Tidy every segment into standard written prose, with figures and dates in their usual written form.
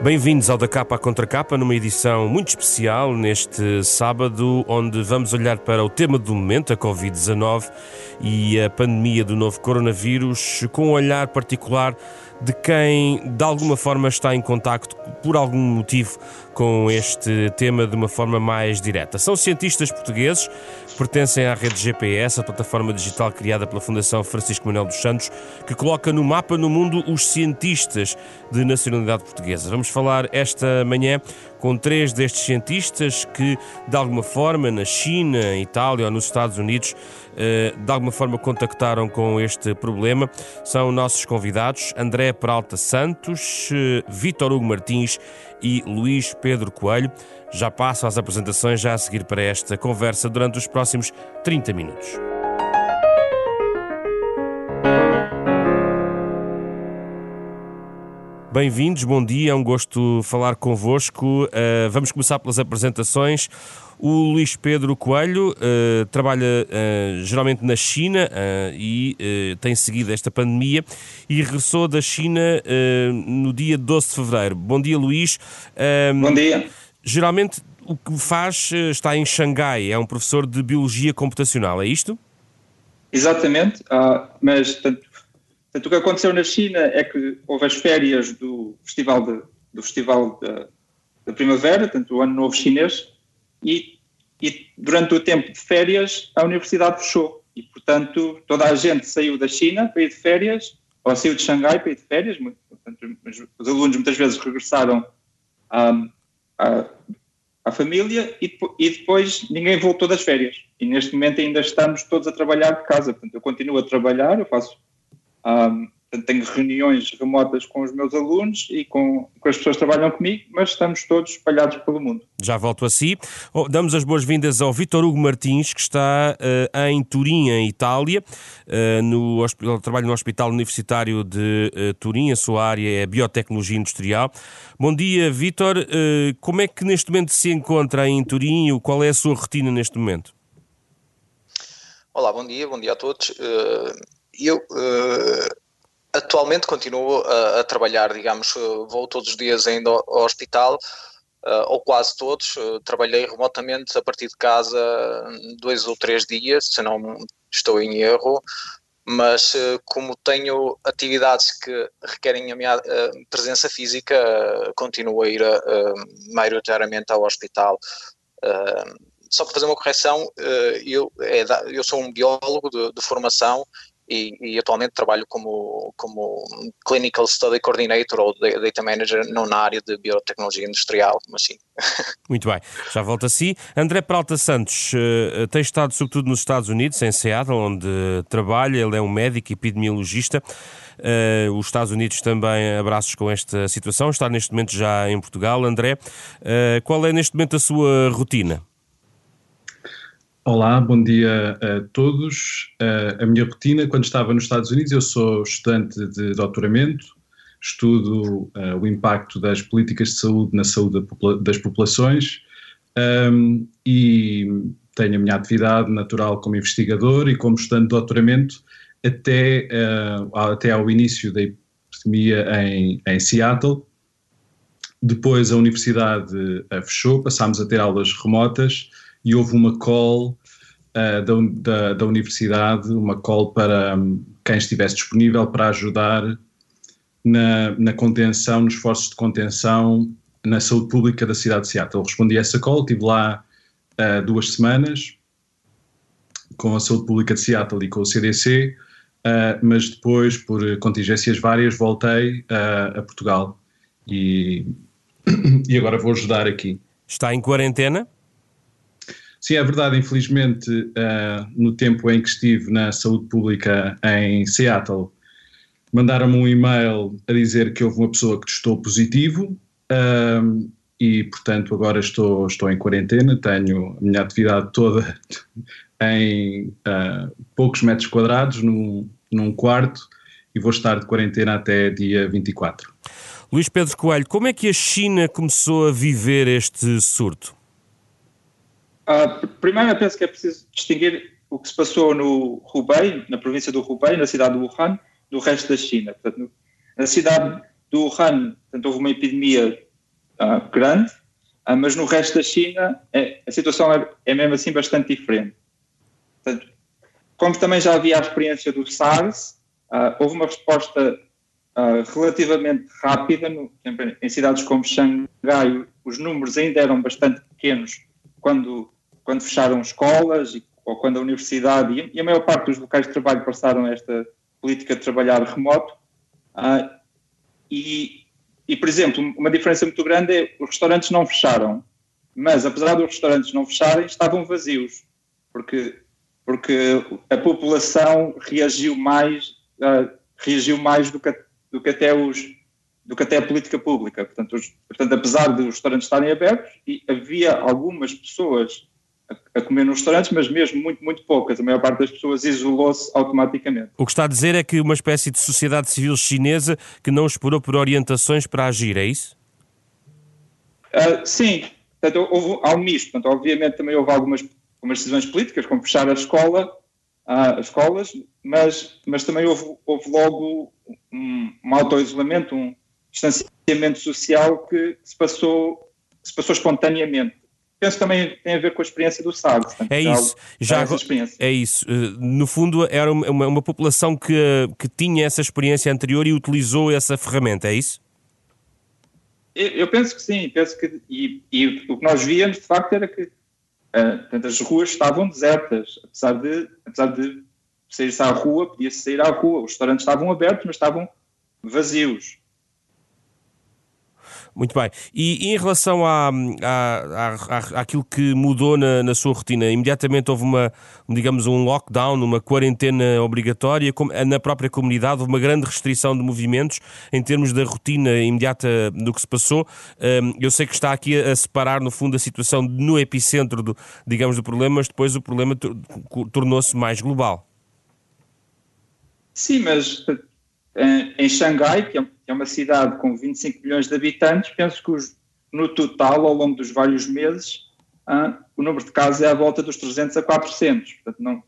Bem-vindos ao Da Capa à Contra Capa, numa edição muito especial neste sábado, onde vamos olhar para o tema do momento, a Covid-19 e a pandemia do novo coronavírus, com um olhar particular de quem, de alguma forma, está em contacto, por algum motivo, com este tema de uma forma mais direta. São cientistas portugueses, pertencem à rede GPS, a plataforma digital criada pela Fundação Francisco Manuel dos Santos, que coloca no mapa no mundo os cientistas de nacionalidade portuguesa. Vamos falar esta manhã com 3 destes cientistas que, de alguma forma, na China, Itália ou nos Estados Unidos, de alguma forma contactaram com este problema. São nossos convidados André Peralta Santos, Vítor Hugo Martins e Luís Pedro Coelho. Já passo às apresentações já a seguir para esta conversa durante os próximos 30 minutos. Bem-vindos, bom dia, é um gosto falar convosco. Vamos começar pelas apresentações. O Luís Pedro Coelho trabalha geralmente na China e tem seguido esta pandemia e regressou da China no dia 12 de fevereiro. Bom dia, Luís. Bom dia. Geralmente o que faz está em Xangai, é um professor de Biologia Computacional, é isto? Exatamente, mas tanto o que aconteceu na China é que houve as férias do festival da primavera, tanto o Ano Novo Chinês, e durante o tempo de férias a universidade fechou e, portanto, toda a gente saiu da China para ir de férias, ou saiu de Xangai para ir de férias, portanto, os alunos muitas vezes regressaram à família e depois ninguém voltou das férias. E neste momento ainda estamos todos a trabalhar de casa. Portanto, eu continuo a trabalhar, eu faço, tenho reuniões remotas com os meus alunos e com as pessoas que trabalham comigo, mas estamos todos espalhados pelo mundo. Já volto a si. Damos as boas-vindas ao Vítor Hugo Martins, que está em Turim, em Itália. Ele trabalha no Hospital Universitário de Turim, a sua área é Biotecnologia Industrial. Bom dia, Vítor. Como é que neste momento se encontra em Turim e qual é a sua rotina neste momento? Olá, bom dia a todos. Eu atualmente continuo a trabalhar, digamos, vou todos os dias ainda ao hospital, ou quase todos. Trabalhei remotamente a partir de casa 2 ou 3 dias, se não estou em erro, mas como tenho atividades que requerem a minha presença física, continuo a ir maioritariamente ao hospital. Só para fazer uma correção, eu sou um biólogo de formação e atualmente trabalho como Clinical Study Coordinator ou Data Manager, não na área de biotecnologia industrial, mas sim. Muito bem, já volto a si. André Peralta Santos tem estado sobretudo nos Estados Unidos, em Seattle, onde trabalha, ele é um médico epidemiologista. Os Estados Unidos também abraços com esta situação, está neste momento já em Portugal. André, qual é neste momento a sua rotina? Olá, bom dia a todos. A minha rotina, quando estava nos Estados Unidos, eu sou estudante de doutoramento, estudo o impacto das políticas de saúde na saúde das populações e tenho a minha atividade natural como investigador e como estudante de doutoramento até ao início da epidemia em Seattle. Depois a universidade fechou, passámos a ter aulas remotas e houve uma call da universidade, uma call para quem estivesse disponível para ajudar na contenção, nos esforços de contenção na saúde pública da cidade de Seattle. Eu respondi a essa call, estive lá 2 semanas com a saúde pública de Seattle e com o CDC, mas depois, por contingências várias, voltei a Portugal e agora vou ajudar aqui. Está em quarentena? Sim, é verdade. Infelizmente, no tempo em que estive na saúde pública em Seattle, mandaram-me um e-mail a dizer que houve uma pessoa que testou positivo e, portanto, agora estou em quarentena. Tenho a minha atividade toda em poucos metros quadrados, num quarto, e vou estar de quarentena até dia 24. Luís Pedro Coelho, como é que a China começou a viver este surto? Primeiro, eu penso que é preciso distinguir o que se passou no Hubei, na província do Hubei, na cidade de Wuhan, do resto da China. Portanto, na cidade do Wuhan, portanto, houve uma epidemia grande, mas no resto da China a situação é mesmo assim bastante diferente. Portanto, como também já havia a experiência do SARS, houve uma resposta relativamente rápida. Em cidades como Xangai, os números ainda eram bastante pequenos quando fecharam escolas ou quando a universidade e a maior parte dos locais de trabalho passaram a esta política de trabalhar remoto. E, por exemplo, uma diferença muito grande é os restaurantes não fecharam, mas apesar dos restaurantes não fecharem, estavam vazios, porque a população reagiu mais do que até a política pública. Portanto, apesar de os restaurantes estarem abertos, e havia algumas pessoas a comer nos restaurantes, mas mesmo muito, muito poucas. A maior parte das pessoas isolou-se automaticamente. O que está a dizer é que uma espécie de sociedade civil chinesa que não esperou por orientações para agir, é isso? Sim. Portanto, há um misto. Portanto, obviamente também houve algumas decisões políticas, como fechar as escolas, mas também houve logo um auto-isolamento, um distanciamento social que se passou espontaneamente. Penso que também tem a ver com a experiência do SARS. Portanto, é isso. É isso. No fundo, era uma população que tinha essa experiência anterior e utilizou essa ferramenta, é isso? Eu penso que sim. E o que nós víamos, de facto, era que as ruas estavam desertas. Apesar de sair-se à rua, podia-se sair à rua. Os restaurantes estavam abertos, mas estavam vazios. Muito bem. E em relação àquilo que mudou na sua rotina, imediatamente houve um lockdown, uma quarentena obrigatória, na própria comunidade, houve uma grande restrição de movimentos em termos da rotina imediata do que se passou. Eu sei que está aqui a separar, no fundo, a situação no epicentro do problema, mas depois o problema tornou-se mais global. Sim, mas em Xangai, que é uma cidade com 25 milhões de habitantes, penso que no total, ao longo dos vários meses, o número de casos é à volta dos 300 a 400. Portanto,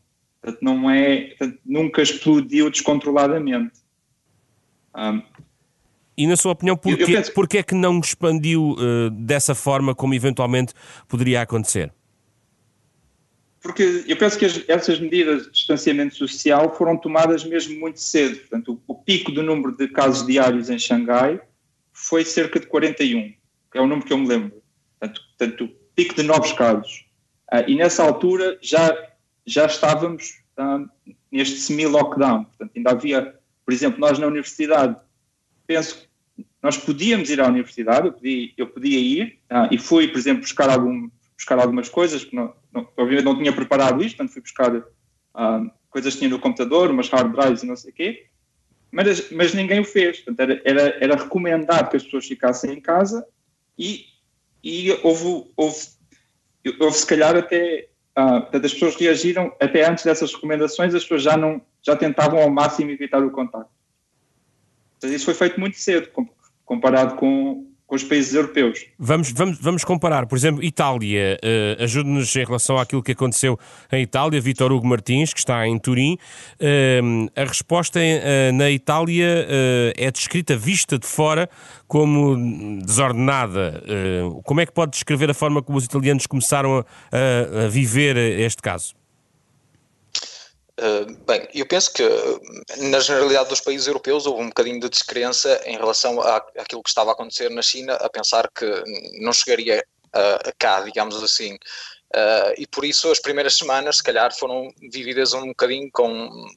nunca explodiu descontroladamente. E na sua opinião, porquê é que não expandiu dessa forma como eventualmente poderia acontecer? Porque eu penso que essas medidas de distanciamento social foram tomadas mesmo muito cedo. Portanto, o pico do número de casos diários em Xangai foi cerca de 41, que é o número que eu me lembro. Portanto, o pico de novos casos. E nessa altura já estávamos neste semi-lockdown. Portanto, ainda havia, por exemplo, nós na universidade, penso que nós podíamos ir à universidade, eu podia ir, e fui, por exemplo, buscar algumas coisas, que obviamente não tinha preparado isto, portanto fui buscar coisas que tinha no computador, umas hard drives e não sei o quê, mas ninguém o fez. Portanto, era recomendado que as pessoas ficassem em casa e houve se calhar até... portanto, as pessoas reagiram, até antes dessas recomendações, as pessoas já tentavam ao máximo evitar o contacto. Portanto, isso foi feito muito cedo, comparado com os países europeus. Vamos comparar, por exemplo, Itália. Ajude-nos em relação àquilo que aconteceu em Itália. Vítor Hugo Martins, que está em Turim. A resposta na Itália é descrita, vista de fora, como desordenada. Como é que pode descrever a forma como os italianos começaram a viver este caso? Bem, eu penso que na generalidade dos países europeus houve um bocadinho de descrença em relação àquilo que estava a acontecer na China, a pensar que não chegaria cá, digamos assim. E por isso as primeiras semanas, se calhar, foram vividas um bocadinho com...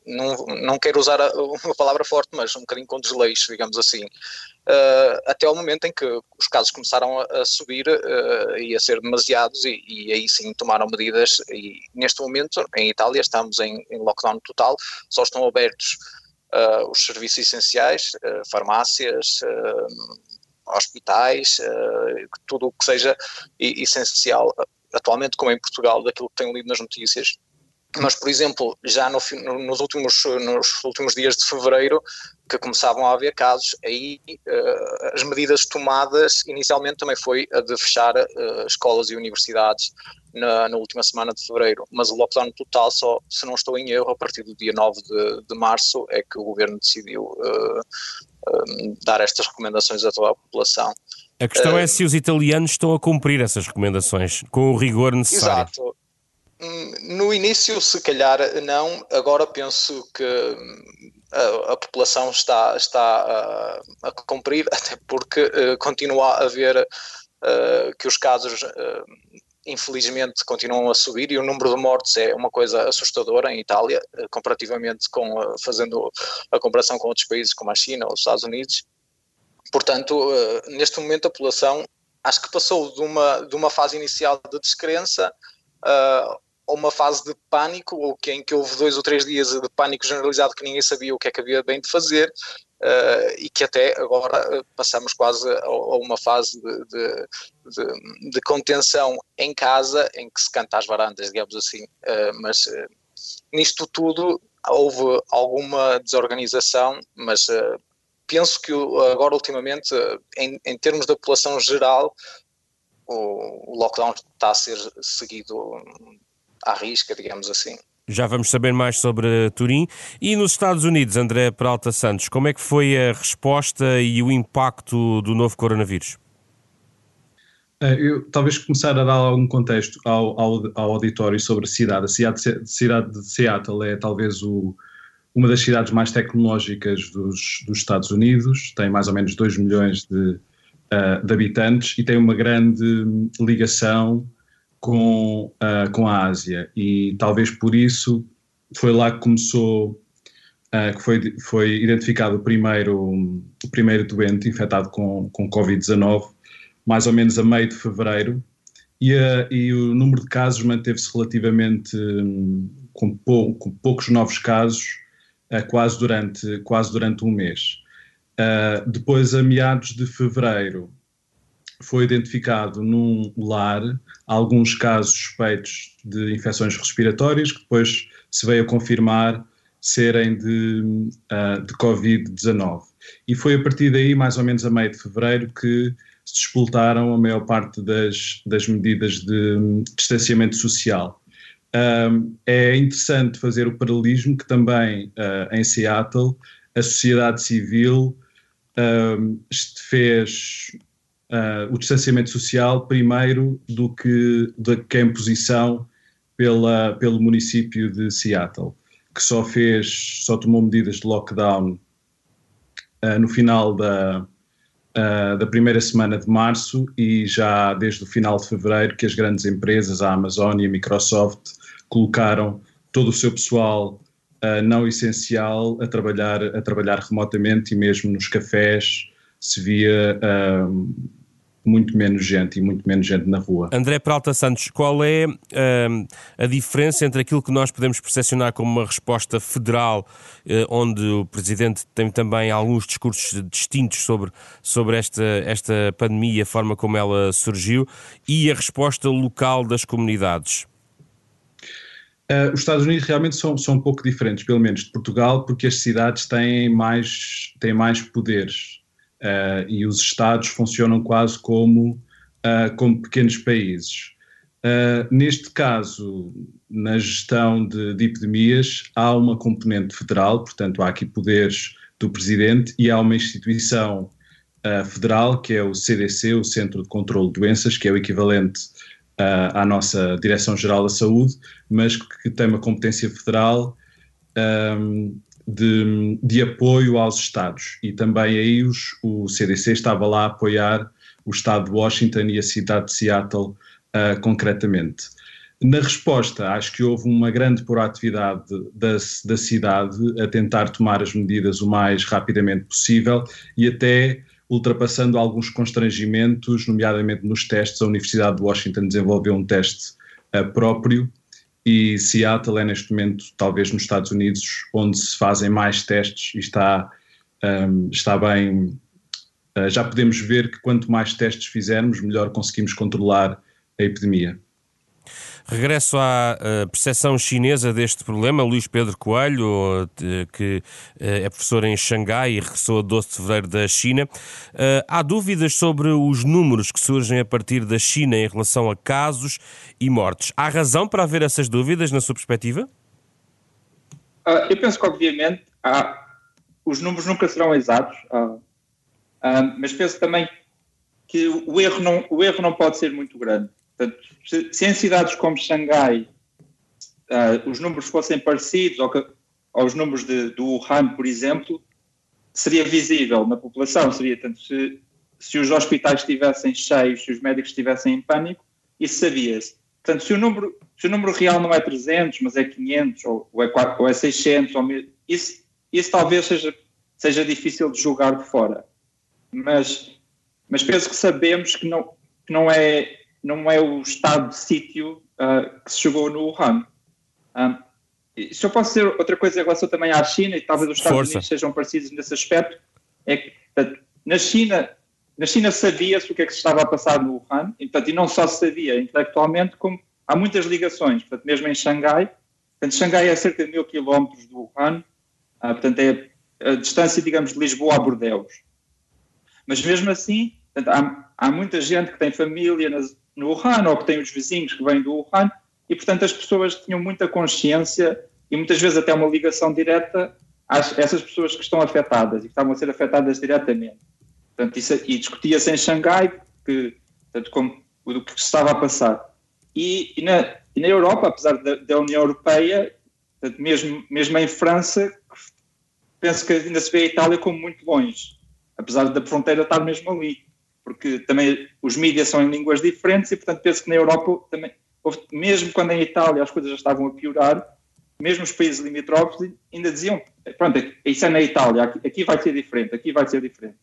Não quero usar uma palavra forte, mas um bocadinho com desleixo, digamos assim. Até ao momento em que os casos começaram a subir e a ser demasiados e aí sim tomaram medidas e neste momento em Itália estamos em lockdown total, só estão abertos os serviços essenciais, farmácias, hospitais, tudo o que seja essencial. Atualmente, como em Portugal, daquilo que tenho lido nas notícias, mas, por exemplo, já nos últimos dias de fevereiro, que começavam a haver casos, aí as medidas tomadas inicialmente também foi a de fechar escolas e universidades na última semana de fevereiro, mas o lockdown total só, se não estou em erro, a partir do dia 9 de março é que o governo decidiu dar estas recomendações a toda a população. A questão é se os italianos estão a cumprir essas recomendações com o rigor necessário. Exato. No início, se calhar não, agora penso que a população está a cumprir, até porque continua a haver que os casos infelizmente continuam a subir e o número de mortes é uma coisa assustadora em Itália, comparativamente fazendo a comparação com outros países como a China ou os Estados Unidos. Portanto, neste momento a população acho que passou de uma fase inicial de descrença a uma fase de pânico, ou em que houve 2 ou 3 dias de pânico generalizado que ninguém sabia o que é que havia bem de fazer, e que até agora passamos quase a uma fase de contenção em casa, em que se canta às varandas, digamos assim, mas nisto tudo houve alguma desorganização, mas penso que agora ultimamente, em termos da população geral, o lockdown está a ser seguido à risca, digamos assim. Já vamos saber mais sobre Turim. E nos Estados Unidos, André Peralta Santos, como é que foi a resposta e o impacto do novo coronavírus? Eu talvez começar a dar algum contexto ao auditório sobre a cidade. A cidade de Seattle é talvez uma das cidades mais tecnológicas dos Estados Unidos, tem mais ou menos 2 milhões de habitantes e tem uma grande ligação com a Ásia, e talvez por isso foi lá que começou, que foi identificado o primeiro doente infectado com Covid-19, mais ou menos a meio de fevereiro, e o número de casos manteve-se relativamente com poucos novos casos, quase durante um mês. Depois, a meados de fevereiro, foi identificado num lar alguns casos suspeitos de infecções respiratórias, que depois se veio a confirmar serem de Covid-19. E foi a partir daí, mais ou menos a meio de fevereiro, que se despoltaram a maior parte das medidas de distanciamento social. É interessante fazer o paralelismo que também em Seattle a sociedade civil fez o distanciamento social primeiro do que a imposição pelo município de Seattle, que só tomou medidas de lockdown no final da primeira semana de março, e já desde o final de fevereiro que as grandes empresas, a Amazon e a Microsoft, colocaram todo o seu pessoal não essencial a trabalhar remotamente, e mesmo nos cafés se via muito menos gente na rua. André Peralta Santos, qual é a diferença entre aquilo que nós podemos percepcionar como uma resposta federal, onde o Presidente tem também alguns discursos distintos sobre esta pandemia, a forma como ela surgiu, e a resposta local das comunidades? Os Estados Unidos realmente são um pouco diferentes, pelo menos de Portugal, porque as cidades têm mais poderes. E os Estados funcionam quase como pequenos países. Neste caso, na gestão de epidemias, há uma componente federal, portanto há aqui poderes do Presidente, e há uma instituição federal, que é o CDC, o Centro de Controlo de Doenças, que é o equivalente à nossa Direção-Geral da Saúde, mas que tem uma competência federal de apoio aos Estados, e também aí o CDC estava lá a apoiar o Estado de Washington e a cidade de Seattle concretamente. Na resposta, acho que houve uma grande proatividade da cidade a tentar tomar as medidas o mais rapidamente possível, e até ultrapassando alguns constrangimentos, nomeadamente nos testes. A Universidade de Washington desenvolveu um teste próprio, e Seattle é neste momento, talvez nos Estados Unidos, onde se fazem mais testes, e está bem. Já podemos ver que quanto mais testes fizermos, melhor conseguimos controlar a epidemia. Regresso à percepção chinesa deste problema. Luís Pedro Coelho, que é professor em Xangai e regressou a 12 de fevereiro da China. Há dúvidas sobre os números que surgem a partir da China em relação a casos e mortes. Há razão para haver essas dúvidas, na sua perspectiva? Eu penso que, obviamente, os números nunca serão exatos, mas penso também que o erro não pode ser muito grande. Portanto, se em cidades como Xangai os números fossem parecidos aos números do Wuhan, por exemplo, seria visível na população, seria tanto se os hospitais estivessem cheios, se os médicos estivessem em pânico, isso sabia-se. Portanto, se o número real não é 300, mas é 500, ou é 600, isso talvez seja difícil de julgar de fora. Mas penso que sabemos que não é o estado de sítio que se chegou no Wuhan. Se eu posso dizer outra coisa em relação também à China, e talvez os Estados Unidos sejam parecidos nesse aspecto, é que na China sabia-se o que é que se estava a passar no Wuhan, e não só se sabia intelectualmente, como há muitas ligações, portanto, mesmo em Xangai. Portanto, Xangai é cerca de 1000 quilómetros do Wuhan, portanto, é a distância, digamos, de Lisboa a Bordeaux. Mas mesmo assim, portanto, há muita gente que tem família no Wuhan, ou que tem os vizinhos que vêm do Wuhan, e, portanto, as pessoas tinham muita consciência e muitas vezes até uma ligação direta a essas pessoas que estão afetadas e que estavam a ser afetadas diretamente. Portanto, e discutia-se em Xangai como o que se estava a passar. E na Europa, apesar da União Europeia, portanto, mesmo em França, penso que ainda se vê a Itália como muito longe, apesar da fronteira estar mesmo ali, porque também os mídias são em línguas diferentes e, portanto, penso que na Europa também, mesmo quando em Itália as coisas já estavam a piorar, mesmo os países limítrofes ainda diziam, pronto, isso é na Itália, aqui vai ser diferente, aqui vai ser diferente.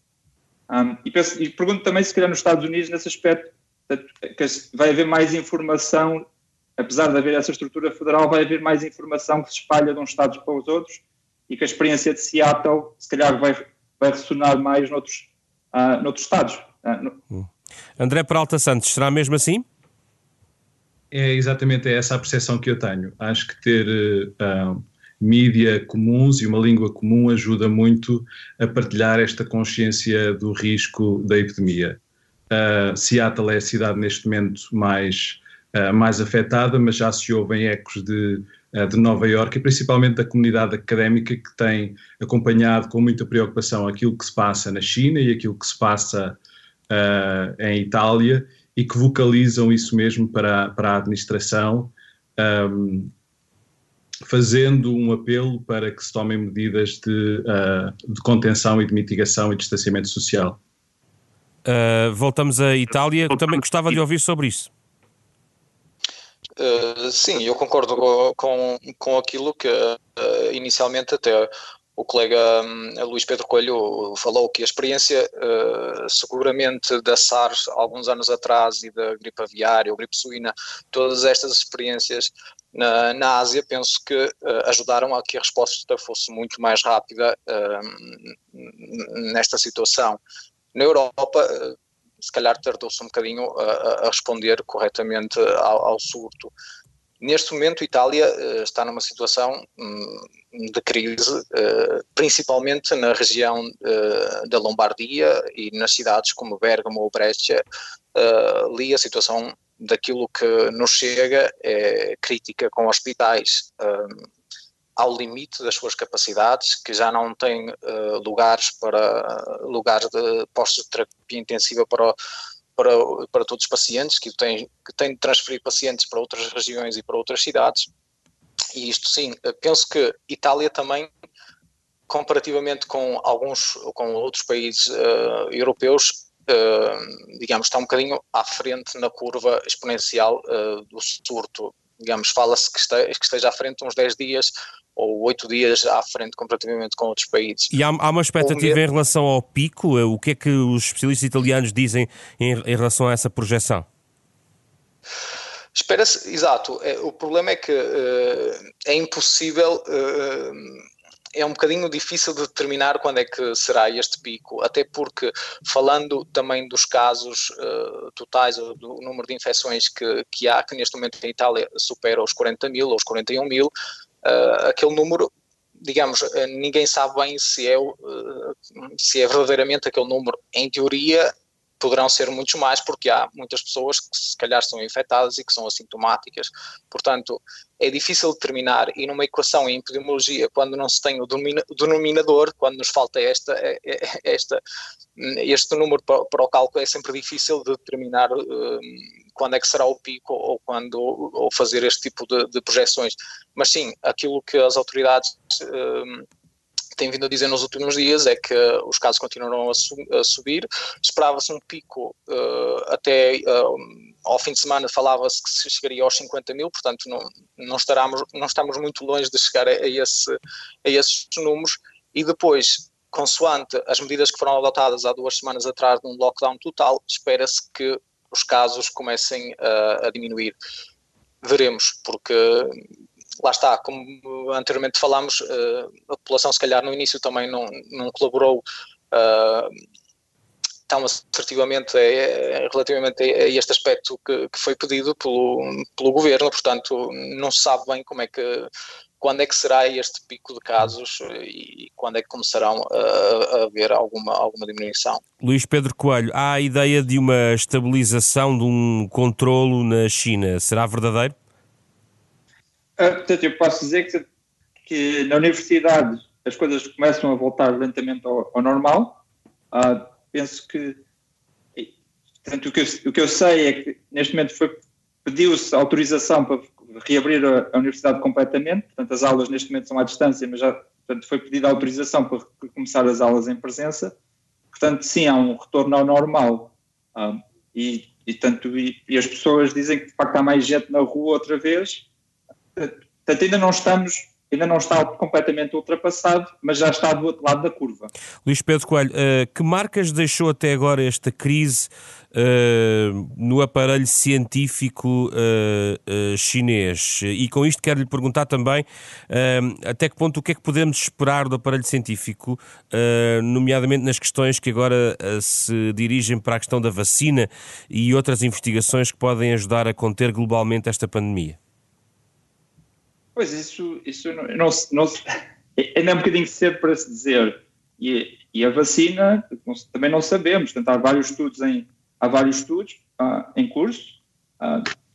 E pergunto também se calhar nos Estados Unidos, nesse aspecto, que vai haver mais informação, apesar de haver essa estrutura federal, vai haver mais informação que se espalha de uns estados para os outros e que a experiência de Seattle, se calhar, vai ressonar mais noutros estados. André Peralta Santos, será mesmo assim? É exatamente essa a percepção que eu tenho. Acho que ter mídia comuns e uma língua comum ajuda muito a partilhar esta consciência do risco da epidemia. Seattle é a cidade neste momento mais afetada, mas já se ouvem ecos de Nova Iorque e principalmente da comunidade académica que tem acompanhado com muita preocupação aquilo que se passa na China e aquilo que se passa em Itália e que vocalizam isso mesmo para a administração, fazendo um apelo para que se tomem medidas de contenção e de mitigação e distanciamento social. Voltamos à Itália. Também gostava de ouvir sobre isso. Sim, eu concordo com aquilo que inicialmente até o colega Luís Pedro Coelho falou, que a experiência seguramente da SARS alguns anos atrás e da gripe aviária ou gripe suína, todas estas experiências na Ásia, penso que ajudaram a que a resposta fosse muito mais rápida nesta situação. Na Europa, se calhar tardou-se um bocadinho a responder corretamente ao surto. Neste momento, a Itália está numa situação de crise, principalmente na região da Lombardia e nas cidades como Bergamo ou Brescia. Ali a situação daquilo que nos chega é crítica, com hospitais ao limite das suas capacidades, que já não têm lugares de postos de terapia intensiva para todos os pacientes, que têm de transferir pacientes para outras regiões e para outras cidades. E isto sim, penso que Itália também, comparativamente com outros países europeus, digamos, está um bocadinho à frente na curva exponencial do surto. Digamos, fala-se que esteja à frente uns 10 dias ou 8 dias à frente comparativamente com outros países. E há uma expectativa em relação ao pico? O que é que os especialistas italianos dizem em relação a essa projeção? Espera-se, exato. O problema é que é impossível, é um bocadinho difícil de determinar quando é que será este pico, até porque, falando também dos casos totais, do número de infecções que há, que neste momento em Itália supera os 40 mil ou os 41 mil, aquele número, digamos, ninguém sabe bem se é verdadeiramente aquele número. Em teoria, poderão ser muitos mais, porque há muitas pessoas que se calhar são infectadas e que são assintomáticas. Portanto, é difícil determinar, e numa equação em epidemiologia, quando não se tem o denominador, quando nos falta este número para o cálculo, é sempre difícil de determinar quando é que será o pico ou fazer este tipo de projeções. Mas sim, aquilo que as autoridades têm vindo a dizer nos últimos dias é que os casos continuarão a subir. Esperava-se um pico até ao fim de semana, falava-se que se chegaria aos 50 mil, portanto não estamos muito longe de chegar a esses números, e depois, consoante as medidas que foram adotadas há 2 semanas atrás de um lockdown total, espera-se que os casos comecem a diminuir. Veremos, porque lá está, como anteriormente falámos, a população se calhar no início também não colaborou tão assertivamente relativamente a este aspecto que foi pedido pelo governo, portanto não se sabe bem quando é que será este pico de casos e quando é que começarão a haver alguma diminuição. Luís Pedro Coelho, há a ideia de uma estabilização, de um controlo na China, será verdadeiro? Portanto, eu posso dizer que na universidade as coisas começam a voltar lentamente ao normal. Penso que, portanto, o que eu sei é que neste momento pediu-se autorização para reabrir a universidade completamente, portanto as aulas neste momento são à distância, mas já foi pedida autorização para começar as aulas em presença. Portanto, sim, há um retorno ao normal. E as pessoas dizem que de facto há mais gente na rua outra vez. Portanto, ainda não está completamente ultrapassado, mas já está do outro lado da curva. Luís Pedro Coelho, que marcas deixou até agora esta crise no aparelho científico chinês? E com isto quero-lhe perguntar também até que ponto o que é que podemos esperar do aparelho científico, nomeadamente nas questões que agora se dirigem para a questão da vacina e outras investigações que podem ajudar a conter globalmente esta pandemia? Pois, isso não ainda é um bocadinho cedo para se dizer. E a vacina também não sabemos. Portanto, há vários estudos em curso.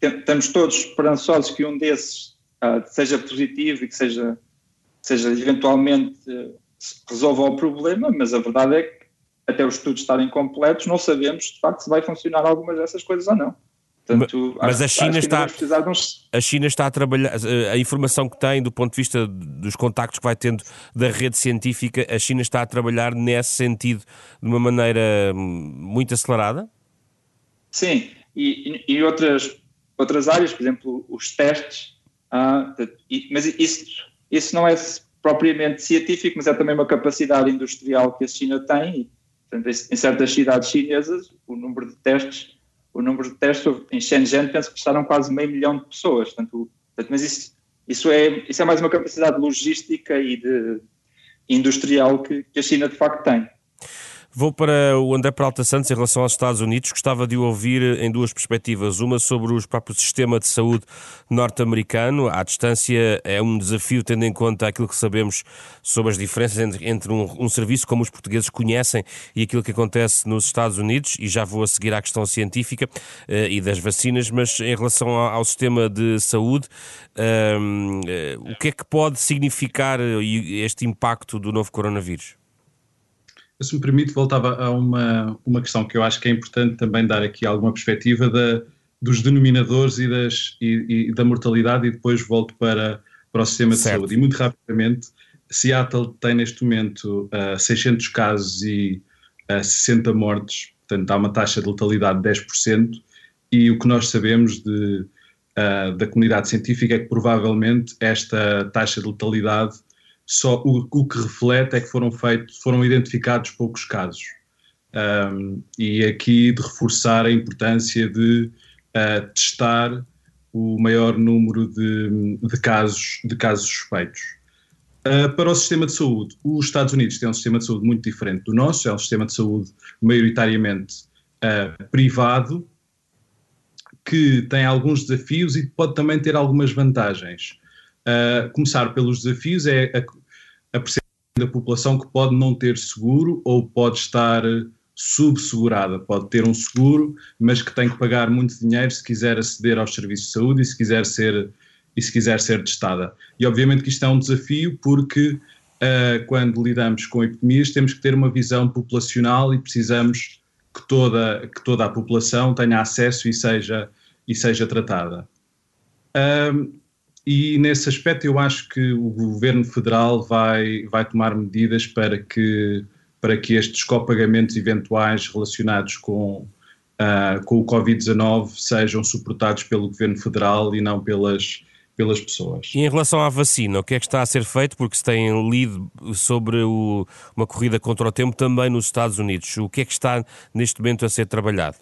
Estamos todos esperançosos que um desses seja positivo e que seja eventualmente resolva o problema, mas a verdade é que até os estudos estarem completos não sabemos de facto se vai funcionar algumas dessas coisas ou não. Portanto, mas a China está a trabalhar, a informação que tem do ponto de vista dos contactos que vai tendo da rede científica, a China está a trabalhar nesse sentido de uma maneira muito acelerada? Sim, e outras áreas, por exemplo, os testes, mas isso não é propriamente científico, mas é também uma capacidade industrial que a China tem, e, portanto, em certas cidades chinesas o número de testes em Shenzhen penso que estaram quase 500 mil de pessoas, mas isso é mais uma capacidade logística e industrial que a China de facto tem. Vou para o André Peralta Santos em relação aos Estados Unidos. Gostava de o ouvir em duas perspectivas. Uma sobre o próprio sistema de saúde norte-americano. À distância é um desafio, tendo em conta aquilo que sabemos sobre as diferenças entre um serviço como os portugueses conhecem e aquilo que acontece nos Estados Unidos. E já vou a seguir à questão científica e das vacinas, mas em relação ao sistema de saúde, o que é que pode significar este impacto do novo coronavírus? Se me permite, voltava a uma questão que eu acho que é importante também dar aqui alguma perspectiva dos denominadores e da mortalidade, e depois volto para o sistema de saúde. E muito rapidamente, Seattle tem neste momento 600 casos e 60 mortes, portanto há uma taxa de letalidade de 10%, e o que nós sabemos da comunidade científica é que provavelmente esta taxa de letalidade só o que reflete é que foram identificados poucos casos. E aqui de reforçar a importância de testar o maior número de casos suspeitos. Para o sistema de saúde, os Estados Unidos têm um sistema de saúde muito diferente do nosso, é um sistema de saúde maioritariamente privado, que tem alguns desafios e pode também ter algumas vantagens. Começar pelos desafios é a percentagem da população que pode não ter seguro ou pode estar subsegurada. Pode ter um seguro, mas que tem que pagar muito dinheiro se quiser aceder aos serviços de saúde e se quiser ser testada. E obviamente que isto é um desafio porque quando lidamos com epidemias temos que ter uma visão populacional e precisamos que toda a população tenha acesso e seja tratada. E nesse aspecto eu acho que o Governo Federal vai tomar medidas para que estes copagamentos eventuais relacionados com o Covid-19 sejam suportados pelo Governo Federal e não pelas pessoas. E em relação à vacina, o que é que está a ser feito? Porque se tem lido sobre uma corrida contra o tempo também nos Estados Unidos. O que é que está neste momento a ser trabalhado?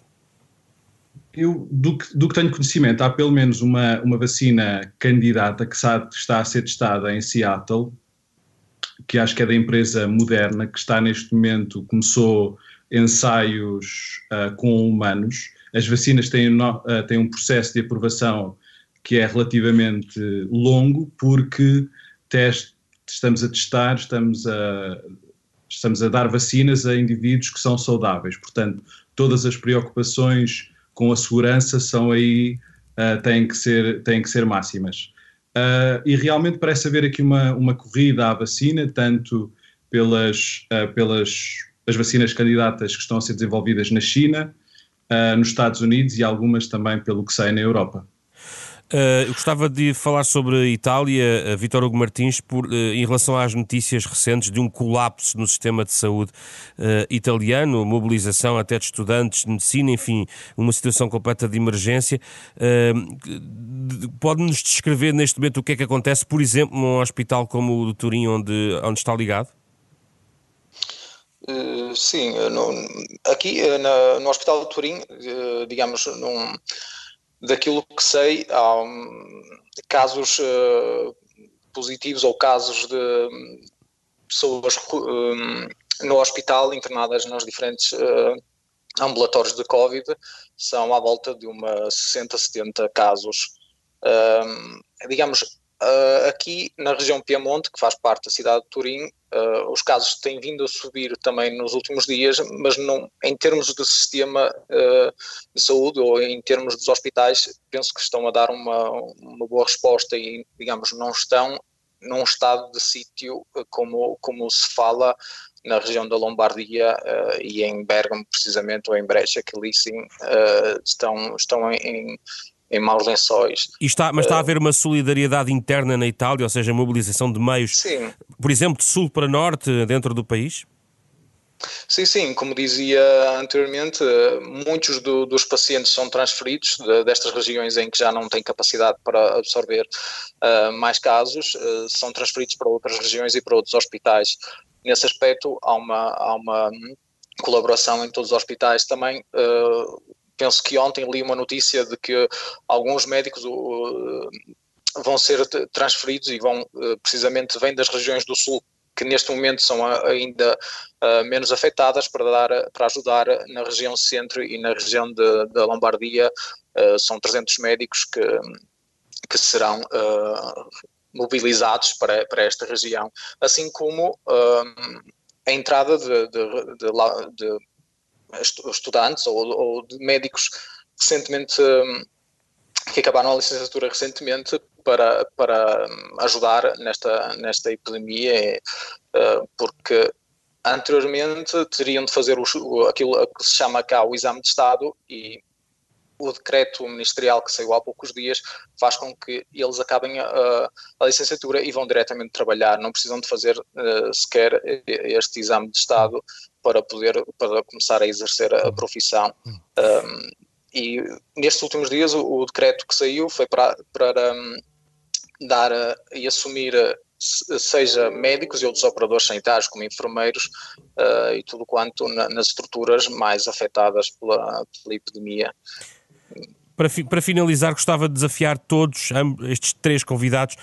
Do que tenho conhecimento, há pelo menos uma vacina candidata que está a ser testada em Seattle, que acho que é da empresa Moderna, que está neste momento, começou ensaios com humanos. As vacinas têm um processo de aprovação que é relativamente longo, porque estamos a testar, estamos a dar vacinas a indivíduos que são saudáveis. Portanto, todas as preocupações com a segurança têm que ser máximas. E realmente parece haver aqui uma corrida à vacina, tanto pelas as vacinas candidatas que estão a ser desenvolvidas na China, nos Estados Unidos e algumas também pelo que sai na Europa. Eu gostava de falar sobre a Itália, Vítor Hugo Martins, em relação às notícias recentes de um colapso no sistema de saúde italiano, mobilização até de estudantes de medicina, enfim, uma situação completa de emergência. Pode-nos descrever neste momento o que é que acontece, por exemplo, num hospital como o de Turim, onde está ligado? Sim, aqui no Hospital de Turim, digamos, daquilo que sei, há casos positivos ou casos de pessoas no hospital internadas nos diferentes ambulatórios de Covid, são à volta de 60, 70 casos. Digamos, aqui na região Piemonte, que faz parte da cidade de Turim, os casos têm vindo a subir também nos últimos dias, mas não, em termos de sistema de saúde ou em termos dos hospitais, penso que estão a dar uma boa resposta e, digamos, não estão num estado de sítio como se fala na região da Lombardia e em Bergamo, precisamente, ou em Brescia, que ali sim estão em maus lençóis. Mas está a haver uma solidariedade interna na Itália, ou seja, mobilização de meios, sim, por exemplo, de sul para norte, dentro do país? Sim, como dizia anteriormente, muitos dos pacientes são transferidos destas regiões em que já não têm capacidade para absorver mais casos, são transferidos para outras regiões e para outros hospitais. Nesse aspecto, há uma colaboração em todos os hospitais também. Penso que ontem li uma notícia de que alguns médicos vão ser transferidos e precisamente vêm das regiões do sul, que neste momento são ainda menos afetadas, para ajudar na região centro e na região da Lombardia. São 300 médicos que serão mobilizados para esta região, assim como a entrada de estudantes ou de médicos recentemente que acabaram a licenciatura recentemente para ajudar nesta epidemia, porque anteriormente teriam de fazer aquilo que se chama cá o exame de Estado, e o decreto ministerial que saiu há poucos dias faz com que eles acabem a licenciatura e vão diretamente trabalhar, não precisam de fazer sequer este exame de Estado para começar a exercer a profissão. E nestes últimos dias o decreto que saiu foi para dar e assumir seja médicos e outros operadores sanitários, como enfermeiros e tudo quanto nas estruturas mais afetadas pela epidemia. Para finalizar, gostava de desafiar todos, estes três convidados,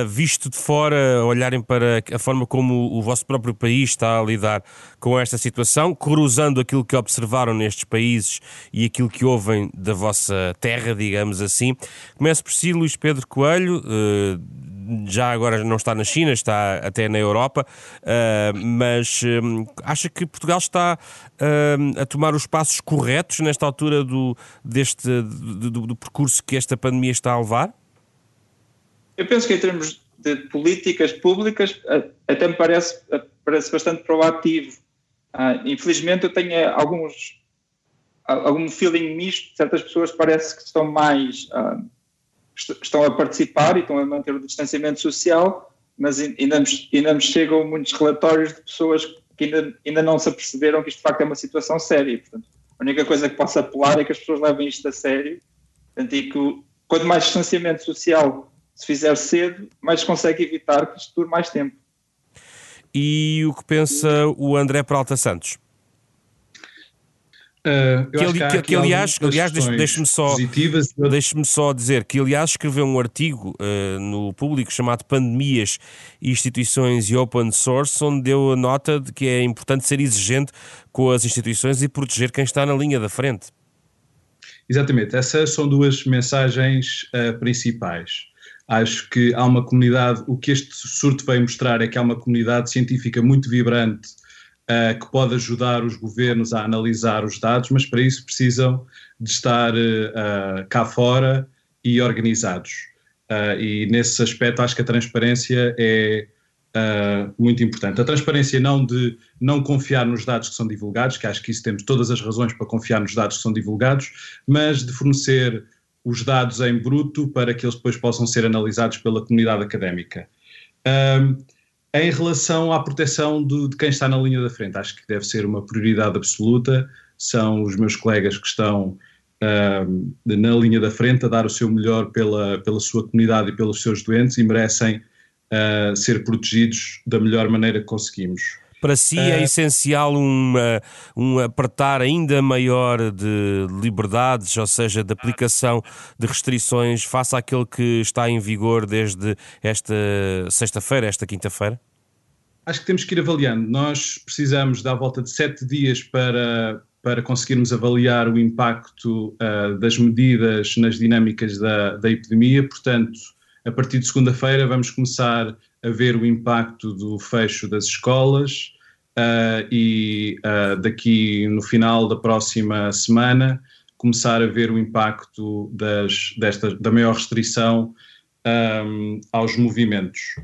visto de fora, a olharem para a forma como o vosso próprio país está a lidar com esta situação, cruzando aquilo que observaram nestes países e aquilo que ouvem da vossa terra, digamos assim. Começo por si, Luís Pedro Coelho. já agora não está na China, está até na Europa, mas acha que Portugal está a tomar os passos corretos nesta altura do percurso que esta pandemia está a levar? Eu penso que em termos de políticas públicas até me parece bastante proativo. Infelizmente eu tenho algum feeling misto. Certas pessoas parece que estão a participar e estão a manter o distanciamento social, mas ainda nos chegam muitos relatórios de pessoas que ainda não se aperceberam que isto de facto é uma situação séria. Portanto, a única coisa que posso apelar é que as pessoas levem isto a sério. Portanto, e que quanto mais distanciamento social se fizer cedo, mais se consegue evitar que isto dure mais tempo. E o que pensa o André Peralta Santos? Aliás, deixe-me só dizer que, aliás, escreveu um artigo no Público chamado Pandemias, Instituições e Open Source, onde deu a nota de que é importante ser exigente com as instituições e proteger quem está na linha da frente. Exatamente, essas são duas mensagens principais. Acho que há uma comunidade, o que este surto veio mostrar é que há uma comunidade científica muito vibrante que pode ajudar os governos a analisar os dados, mas para isso precisam de estar cá fora e organizados. E nesse aspecto acho que a transparência é muito importante. A transparência não de não confiar nos dados que são divulgados, que acho que isso temos todas as razões para confiar nos dados que são divulgados, mas de fornecer os dados em bruto para que eles depois possam ser analisados pela comunidade académica. Em relação à proteção de quem está na linha da frente, acho que deve ser uma prioridade absoluta. São os meus colegas que estão na linha da frente a dar o seu melhor pela sua comunidade e pelos seus doentes e merecem ser protegidos da melhor maneira que conseguimos. Para si é essencial um apertar ainda maior de liberdades, ou seja, de aplicação de restrições face àquele que está em vigor desde esta sexta-feira, esta quinta-feira? Acho que temos que ir avaliando. Nós precisamos de à volta de 7 dias para conseguirmos avaliar o impacto das medidas nas dinâmicas da epidemia. Portanto, a partir de segunda-feira vamos começar a ver o impacto do fecho das escolas e daqui no final da próxima semana começar a ver o impacto da maior restrição aos movimentos.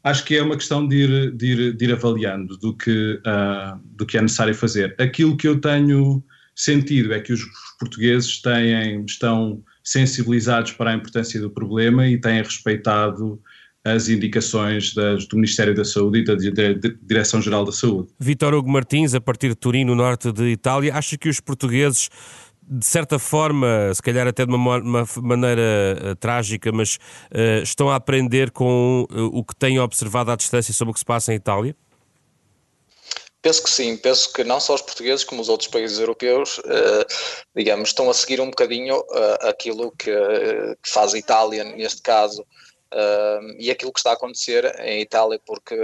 Acho que é uma questão de ir avaliando do que é necessário fazer. Aquilo que eu tenho sentido é que os portugueses estão sensibilizados para a importância do problema e têm respeitado as indicações do Ministério da Saúde e da Direção-Geral da Saúde. Vítor Hugo Martins, a partir de Turim, no norte de Itália, acha que os portugueses, de certa forma, se calhar até de uma maneira trágica, mas estão a aprender com o que têm observado à distância sobre o que se passa em Itália? Penso que sim, penso que não só os portugueses como os outros países europeus, digamos, estão a seguir um bocadinho aquilo que faz a Itália, neste caso, e aquilo que está a acontecer em Itália, porque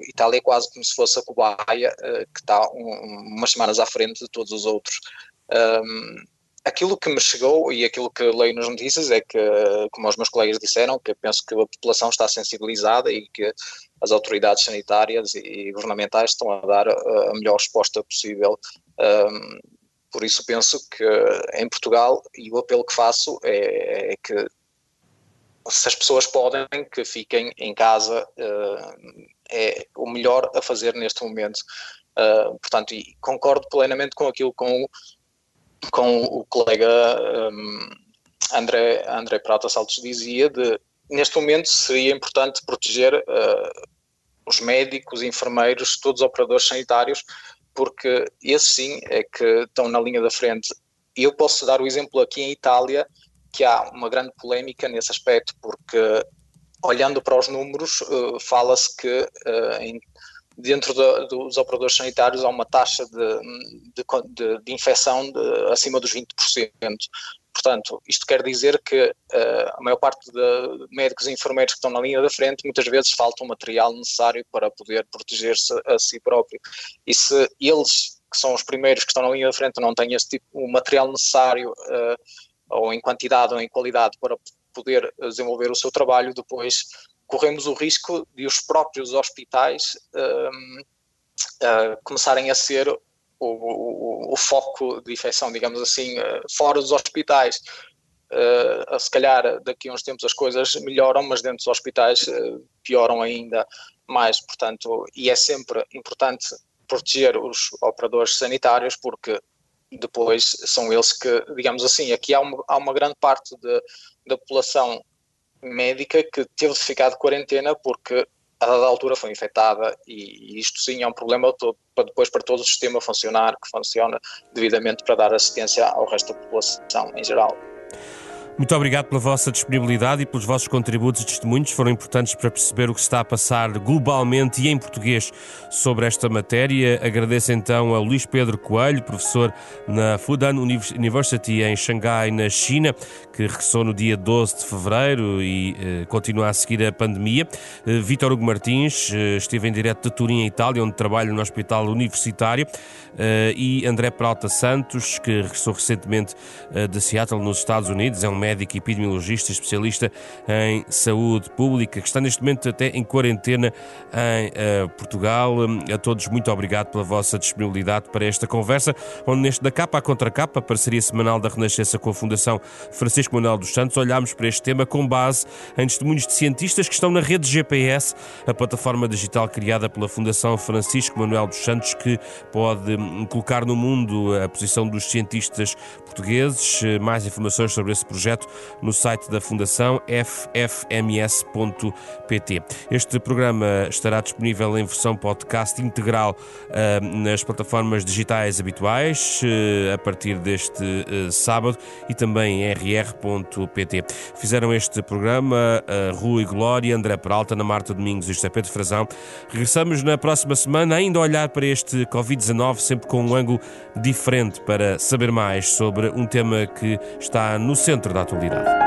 Itália é quase como se fosse a cobaia que está umas semanas à frente de todos os outros. Aquilo que me chegou e aquilo que leio nas notícias é que, como os meus colegas disseram, que eu penso que a população está sensibilizada e que as autoridades sanitárias e governamentais estão a dar a melhor resposta possível. Por isso penso que em Portugal, e o apelo que faço é que se as pessoas podem, que fiquem em casa, é o melhor a fazer neste momento. Portanto, e concordo plenamente com aquilo com o colega André Peralta Santos dizia, neste momento seria importante proteger os médicos, enfermeiros, todos os operadores sanitários, porque esses sim é que estão na linha da frente. E eu posso dar o exemplo aqui em Itália, que há uma grande polémica nesse aspecto, porque olhando para os números, fala-se que dentro dos operadores sanitários há uma taxa de infecção acima dos 20%. Portanto, isto quer dizer que a maior parte de médicos e enfermeiros que estão na linha da frente muitas vezes falta o material necessário para poder proteger-se a si próprio. E se eles, que são os primeiros que estão na linha da frente, não têm esse tipo, o material necessário ou em quantidade ou em qualidade para poder desenvolver o seu trabalho, depois corremos o risco de os próprios hospitais começarem a ser o foco de infecção, digamos assim, fora dos hospitais. Se calhar daqui a uns tempos as coisas melhoram, mas dentro dos hospitais pioram ainda mais, portanto, e é sempre importante proteger os operadores sanitários, porque depois são eles que, digamos assim, aqui há uma grande parte da população médica que teve de ficar de quarentena porque a dada altura foi infectada, e isto sim é um problema para todo o sistema funcionar, que funciona devidamente para dar assistência ao resto da população em geral. Muito obrigado pela vossa disponibilidade e pelos vossos contributos e testemunhos. Foram importantes para perceber o que está a passar globalmente e em português sobre esta matéria. Agradeço então a Luís Pedro Coelho, professor na Fudan University em Xangai, na China, que regressou no dia 12 de fevereiro e continua a seguir a pandemia. Vítor Hugo Martins esteve em direto de Turim, em Itália, onde trabalha no Hospital Universitário. E André Peralta Santos, que regressou recentemente de Seattle, nos Estados Unidos. É um médico epidemiologista, especialista em saúde pública, que está neste momento até em quarentena em Portugal. A todos, muito obrigado pela vossa disponibilidade para esta conversa, onde neste Da Capa à Contracapa, parceria semanal da Renascença com a Fundação Francisco Manuel dos Santos, olhámos para este tema com base em testemunhos de cientistas que estão na rede GPS, a plataforma digital criada pela Fundação Francisco Manuel dos Santos, que pode colocar no mundo a posição dos cientistas portugueses. Mais informações sobre esse projeto no site da Fundação, ffms.pt. Este programa estará disponível em versão podcast integral nas plataformas digitais habituais a partir deste sábado e também em rr.pt. Fizeram este programa Rui Glória, André Peralta, Ana Marta Domingos e José Pedro Frazão. Regressamos na próxima semana, ainda a olhar para este Covid-19, sempre com um ângulo diferente, para saber mais sobre um tema que está no centro da atualidade.